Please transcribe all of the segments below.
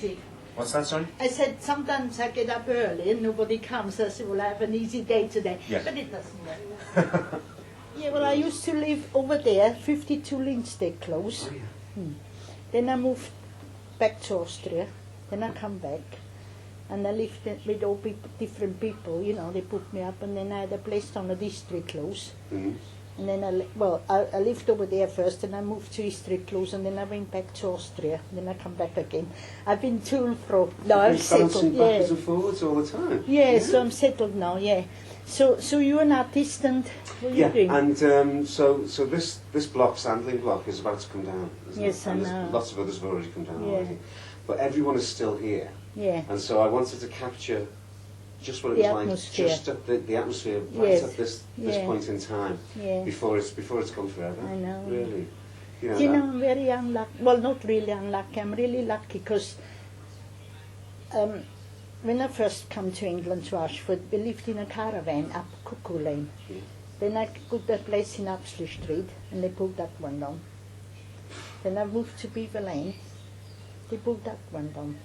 easy. What's that, sorry? I said, sometimes I get up early and nobody comes. I said, well, I have an easy day today. Yeah. But it doesn't work. Yeah, well, I used to live over there, 52 Sandling Close. Oh, yeah. Then I moved back to Austria. Then I come back. And I lived with all different people, you know, they put me up. And then I had a place on a district close. Mm-hmm. And then I lived over there first, and I moved to District Close, and then I went back to Austria. Then I come back again. I've been to and fro. No, I'm settled. Backwards and forwards all the time. Yeah, so I'm settled now. Yeah. So you're an artist, and what are you doing? And so this block, Sandling block, is about to come down. Yes, and I know. Lots of others have already come down Yeah. already, but everyone is still here. Yeah. And so I wanted to capture just what it The was atmosphere. like, just at the atmosphere right Yes. at this Yeah. point in time, Yeah. before it's gone forever. I know. Really. You know, I'm very unlucky. Well, not really unlucky. I'm really lucky because when I first come to England, to Ashford, we lived in a caravan up Cuckoo Lane. Yeah. Then I got a place in Upsley Street, and they pulled that one down. Then I moved to Beaver Lane. They pulled that one down.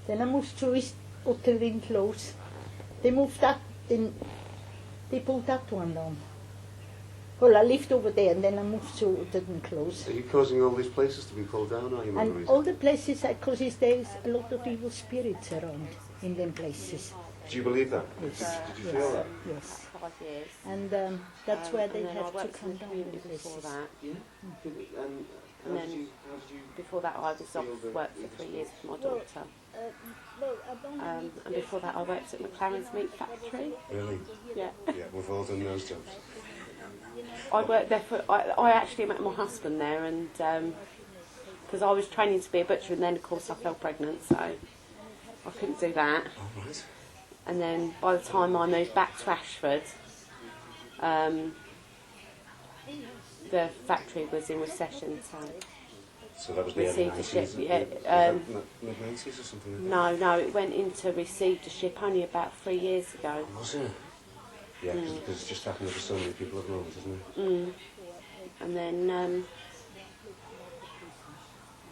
Then I moved to Sandling Close. They moved that in. They pulled that one down. Well, I lived over there, and then I moved to Sandling Close. Are you causing all these places to be pulled down, or are you And memories? all the places, because there's a lot of evil spirits around in them places. Do you believe that? Yes. Did you feel that? Yes. 5 years. And that's where they and then have I to worked come in the down community the before places. that. Yeah. And how then did you before that I was off feel the- work for 3 years with my daughter. Well, I don't And before that I worked at McLaren's meat factory. Really? Yeah. Yeah, we've all done those jobs. I worked there for, I actually met my husband there, and because I was training to be a butcher, and then of course I fell pregnant, so I couldn't do that. All right. And then by the time I moved back to Ashford, the factory was in recession, So that was the early receivership. 90s? Yeah, Mid-90s or something like that? no, it went into receivership only about 3 years ago. Was it? Yeah, because it's just happened to so many people at the moment, isn't it? And then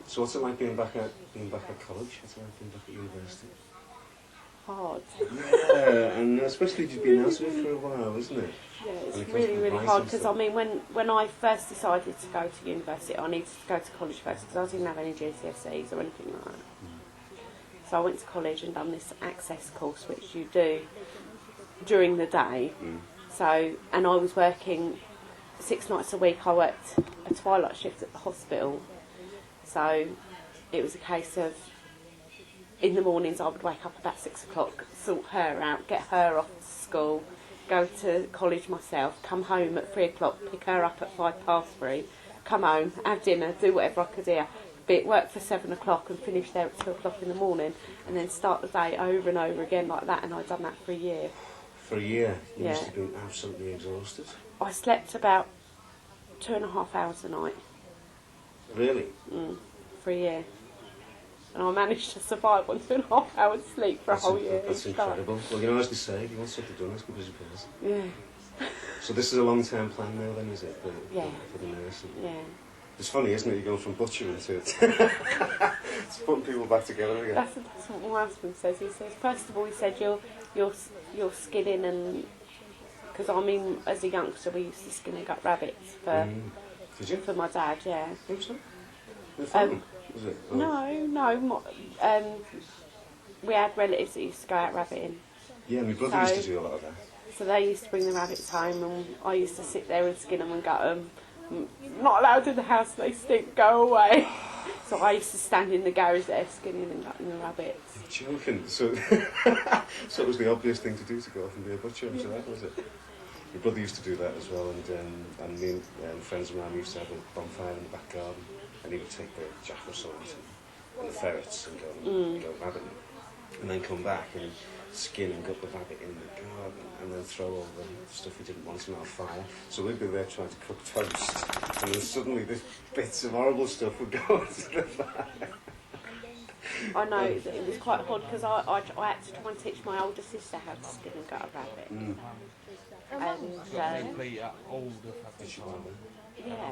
So what's it like being back at college? What's it like being back at university? hard. Yeah, and especially you've been out of it for a while, isn't it? Yeah, it's When it comes really, to really writing hard because stuff. I mean, when I first decided to go to university, I needed to go to college first because I didn't have any GCSEs or anything like that. So I went to college and done this access course, which you do during the day. So, and I was working 6 nights a week. I worked a twilight shift at the hospital. So it was a case of in the mornings I would wake up about 6 o'clock, sort her out, get her off to school, go to college myself, come home at 3 o'clock, pick her up at 3:05, come home, have dinner, do whatever I could do, be at work for 7 o'clock and finish there at 2 o'clock in the morning, and then start the day over and over again like that, and I'd done that for a year. For a year, you Yeah. must have been absolutely exhausted. I slept about 2.5 hours a night Really? for a year. And I managed to survive on 2.5 hours sleep for a whole year. That's each time. incredible. Well, you know, as they say, if you want something done, it's because you pause. Yeah, So this is a long-term plan now, then, is it? Yeah. For the nursing. yeah. It's funny, isn't it? You're going from butchering to it's putting people back together again. That's what my husband says. He says, first of all, he said, you're skinning, and because I mean, as a youngster, we used to skin and gut rabbits Did you? for my dad. Yeah. Hope so. The farm, was it? Or- No. We had relatives that used to go out rabbiting, Yeah, my brother used to do a lot of that. so they used to bring the rabbits home, and I used to sit there and skin them and gut them. Not allowed in the house, they stink, go away. So I used to stand in the garage there skinning and gutting the rabbits. You're joking. So, so it was the obvious thing to do to go off and be a butcher after that, was it? My brother used to do that as well, and me and friends of mine used to have a bonfire in the back garden, and he would take the jackal swords and the ferrets and go rabbiting, and then come back and skin and gut the rabbit in the garden, and then throw all the stuff he didn't want in our fire. So we'd be there trying to cook toast, and then suddenly this bits of horrible stuff would go into the fire. I know it was quite hard because I had to try and teach my older sister how to skin and gut a rabbit. And Did you want that? yeah,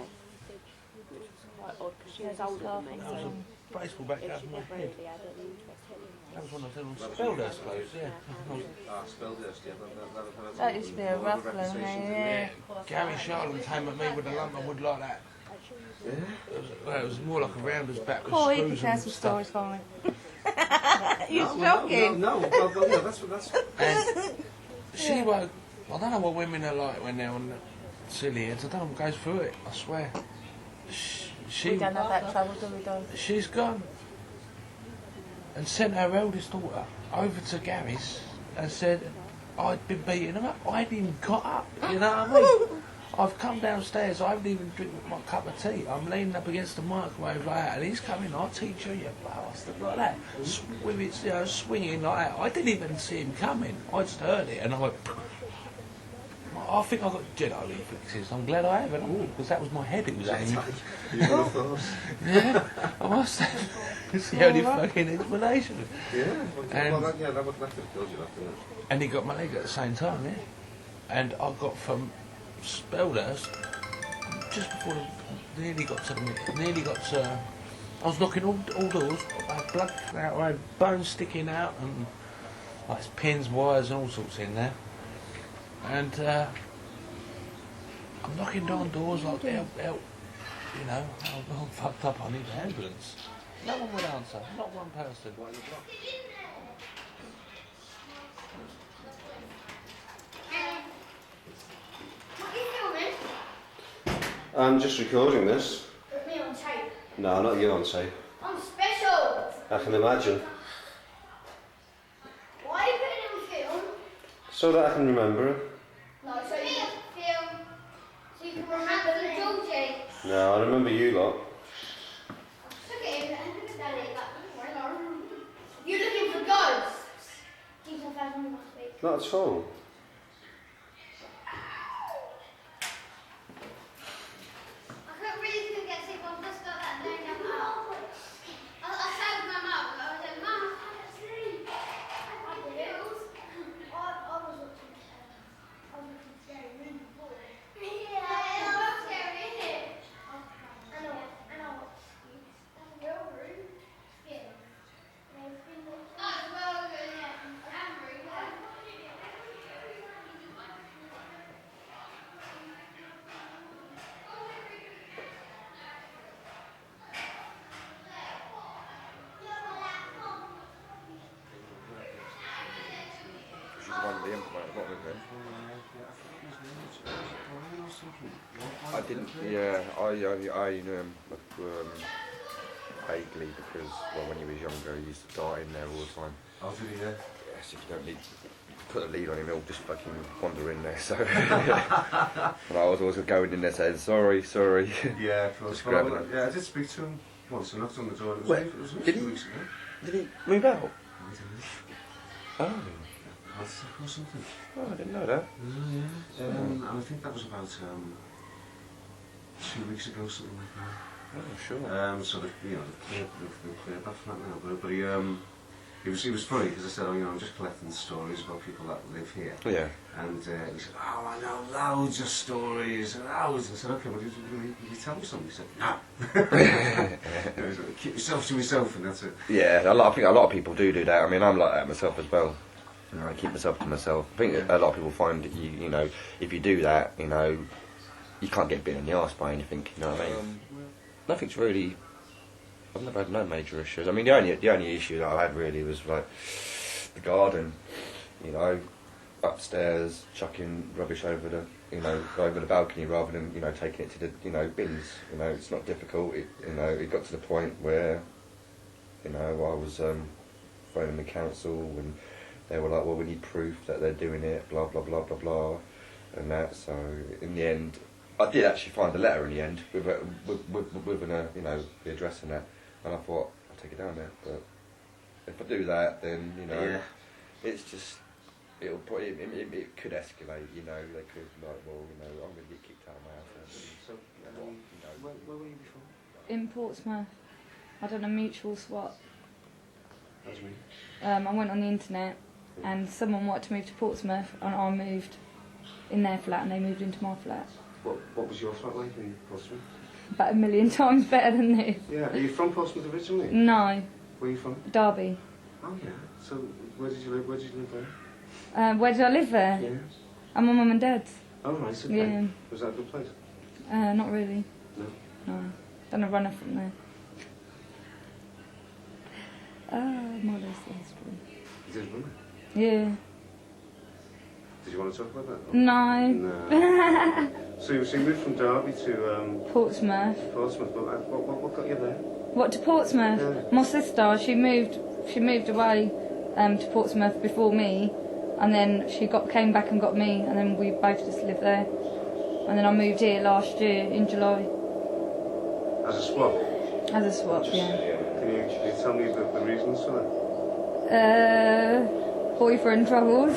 which was quite odd because she was older than me. So baseball bat goes in my head. Really had an interest in That was when I was in Spellhurst Close, yeah. Spellhurst, yeah. That used to be a rough one, yeah. Gary Sharland came at me with a lump of wood like that. It was more like a rounder's bat with Cool, you can screws share and some stuff. stories for me. You're shocking. No, yeah, that's. And she woke. I don't know what women are like when they're on the silly heads. I don't know what goes through it. I swear. She We don't have that trouble, do we, Don? she's gone and sent her eldest daughter over to Gary's and said I'd been beating him up. I hadn't even got up. You know what I mean? I've come downstairs. I haven't even drink my cup of tea. I'm leaning up against the microwave like that, and he's coming. I'll teach you, you bastard, like that. With it, swinging like that. I didn't even see him coming. I just heard it, and I went. I think I got Jedi reflexes. I'm glad I haven't, because that was my head. It was aiming. Yeah, I must have. It's the only fucking explanation. Yeah, And- that could have killed you, that, didn't it? And he got my leg at the same time, yeah. And I got from Spellhurst just before nearly got to. I was knocking all doors. I had blood out, I had bones sticking out, and like pins, wires, and all sorts in there. And I'm knocking down doors like help. You know, I'm fucked up. I need an ambulance. No one would answer. Not one person. I'm just recording this. Put me on tape. No, not you on tape. I'm special. I can imagine. Why are you putting it on film? So that I can remember it. No, so you can film, so you can remember the Georgie. No, I remember you lot. Look at him, and look at Daddy. You're looking for ghosts. Keep your face on my speak. Not at all. I couldn't really couldn't get sick. I've just got that thing down my mouth. I said to my mum, I was like, Mum, I can't sleep. I did. I was watching scary movie before. Yeah, it was scary, isn't it? I know. That's a real room. Yeah. That's a well good, yeah. Camera, yeah. She's the one with the implement, not with him. I didn't. Yeah, I knew him vaguely because when he was younger, he used to die in there all the time. Oh, did he? Yeah. Yes, if you don't need put a lead on him, he'll just fucking wander in there. So, and I was always going in there saying sorry. Yeah, of course. Just grab Well, him. yeah, I did speak to him once. I knocked on the door. And it was, Where? it was a Did few he? weeks ago. Did he move out? Oh, Heart attack or something. I didn't know that. And I think that was about 2 weeks ago, something like that. Oh, sure. So they've cleared that from that now. But he was funny because I said, I'm just collecting stories about people that live here. Yeah. And he said, I know loads of stories, loads. I said, okay, well, you tell me something? He said, no. He was like, keep yourself to myself, and that's it. Yeah, I think a lot of people do that. I mean, I'm like that myself as well. I keep myself to myself. I think a lot of people find that you know, if you do that, you can't get bit in the arse by anything. You know what I mean? Nothing's really. I've never had no major issues. I mean, the only issue that I had really was like the garden. Upstairs, chucking rubbish over the balcony rather than taking it to the bins. It's not difficult. It got to the point where I was phoning the council and they were like, well, we need proof that they're doing it, blah blah blah blah blah, and that. So in the end, I did actually find a letter in the end with the address and that, and I thought I'll take it down there. But if I do that, then it's just it could escalate. They could like, well, I'm going to get kicked out of my house. So, where were you before? In Portsmouth, I done a mutual swap. That was me. I went on the internet and someone wanted to move to Portsmouth and I moved in their flat and they moved into my flat. What was your flat like in Portsmouth? about 1,000,000 times better than this. Yeah, are you from Portsmouth originally? No, Where are you from? Derby. Oh yeah. So where did you live? Where did you live there? Where did I live there? Yeah. At my mum and dad's. Oh right, okay. Yeah. Was that a good place? Not really. No. No. Done a runner from there. More or less the history. You did run it? Yeah. Did you want to talk about that? No. No. So you moved from Derby to Portsmouth. Portsmouth. What got you there? What, to Portsmouth? Yeah. My sister, she moved away to Portsmouth before me, and then she came back and got me, and then we both just lived there. And then I moved here last year in July. As a swap? As a swap, yeah. Can you tell me the reasons for that? Boyfriend troubles.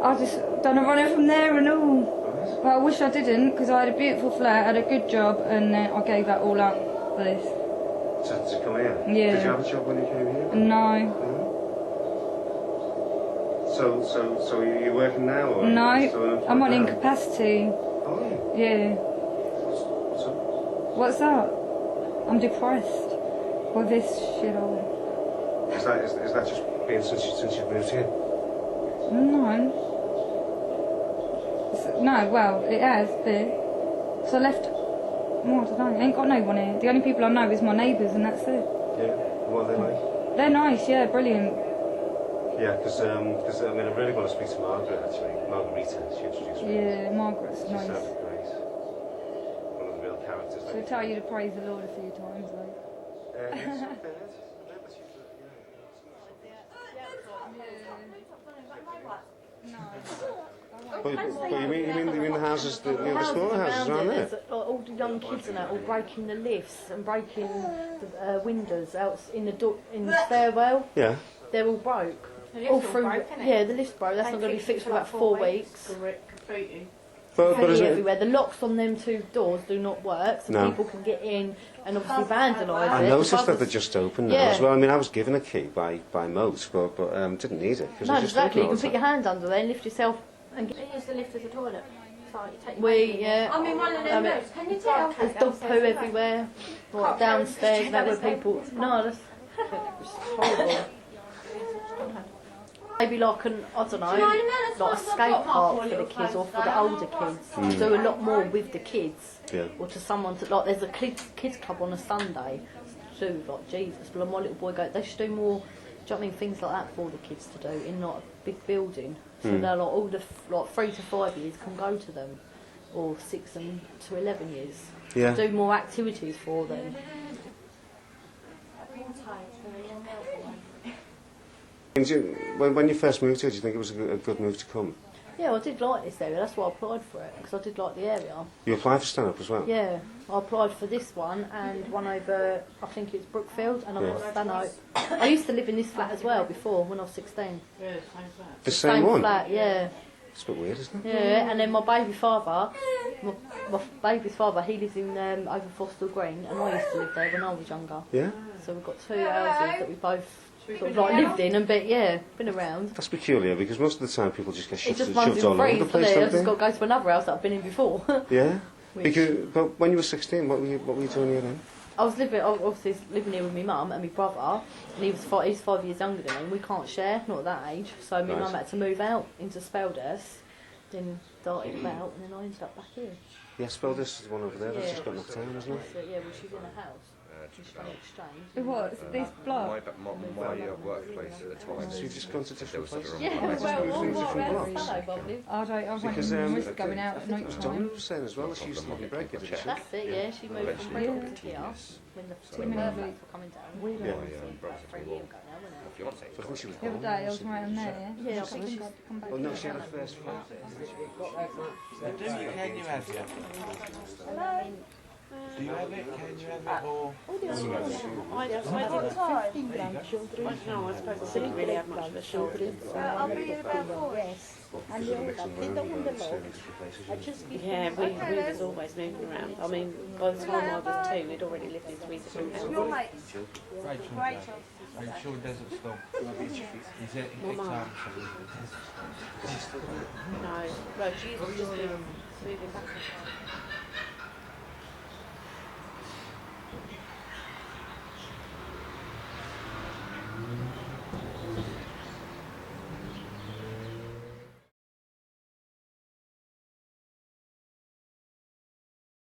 I just done a runner from there and all. Right. But I wish I didn't, because I had a beautiful flat, had a good job, and I gave that all up for this. To come here? Yeah. Did you have a job when you came here? No. No? So you're working now? Or No, are you still unemployed I'm on now? incapacity. Oh Yeah. What's up? What's that? I'm depressed with this shit all. Is that just been since you've moved here? No. No, well, it has been. So I left. Well, I don't know. I ain't got no one here. The only people I know is my neighbours, and that's it. Yeah. What are they like? They're nice, yeah, brilliant. Yeah, because I mean, I really want to speak to Margaret actually. Margarita, she introduced me. Yeah, Margaret's She nice. sounded great. One of the real characters. She'll tell you to praise the Lord a few times, though. Yes, not bad. But you mean the houses, the smaller houses around there? There's all the young kids and that all breaking the lifts and breaking the windows out in the stairwell. Yeah. They're all broke. The All lift's all through. broke, innit? Yeah, the lift's broke. That's not going to be fixed for about 4 weeks. Completely. But is it? Everywhere. The locks on them 2 doors do not work, so No. people can get in and obviously vandalise it. I noticed that they just opened now Yeah. as well. I mean, I was given a key by Moat, but didn't need it. 'Cause No, they just exactly. You open all can the put your time. hand under there and lift yourself and get. They use the lift as a toilet. So you take Yeah. I mean, one of them rooms. Can you tell? There's dog poo everywhere, like downstairs, that where people. No, that's it's horrible. Maybe like I don't know, like a skate park for the kids or for the older kids. Do a lot more with the kids, Yeah. or to someone to like. There's a kids club on a Sunday. Do like Jesus, but my little boy they should do more. Do you know what I mean? Things like that for the kids to do in like a big building. So they're like all the 3 to 5 years can go to them, or 6 to 11 years. Yeah. Do more activities for them. When you first moved here, do you think it was a good move to come? Yeah, I did like this area. That's why I applied for it, because I did like the area. You applied for stand-up as well? Yeah, I applied for this one and one over, I think it's Brookfield, and I got stand-up. I used to live in this flat as well before, when I was 16. Yeah, same flat. The same one? Flat, yeah. It's a bit weird, isn't it? Yeah, and then my baby's father, he lives in over Fostel Green, and I used to live there when I was younger. Yeah? So we've got 2 houses that we both sort of like lived in and been around. That's peculiar, because most of the time people just get It shoved just runs all in over freeze, the doesn't place, it? don't I've just they? got to go to another house that I've been in before. Yeah? Which- But when you were 16, what were you doing here then? I was obviously living here with my mum and my brother, and he's 5 years younger than me. We can't share, not at that age. So my Right. mum had to move out into Spelders, then started about, and then I ended up back here. Yeah, Spelders is the one over there that's Yeah. just got knocked down, isn't it? So yeah, well she's in a house. She's on exchange. What? This block? My workplace at the time. So you've just gone to different places? Yeah, Just well, moved into different blocks? I won't Because even risk going out at night Donna time. was saying as well that she used to live in Breaker, didn't she? That's it, yeah. She moved from Bristol to here when the twin births were coming down. Weirdo. About 3 years ago now, wasn't it? So I think she was The other born, day I was wasn't right on there. Yeah, I I think think I'd come back. Oh no, she had her first flat. Do you, can you have it? Do you have it? Can you have it? Or I don't know, I suppose I didn't really have much of a shoulder. Yeah, we was always moving around. I mean, by the time I was 2, we'd already lived in 3 different houses. Rachel? Are you sure it doesn't stop? Is it My mum. time? No, she's just moving back.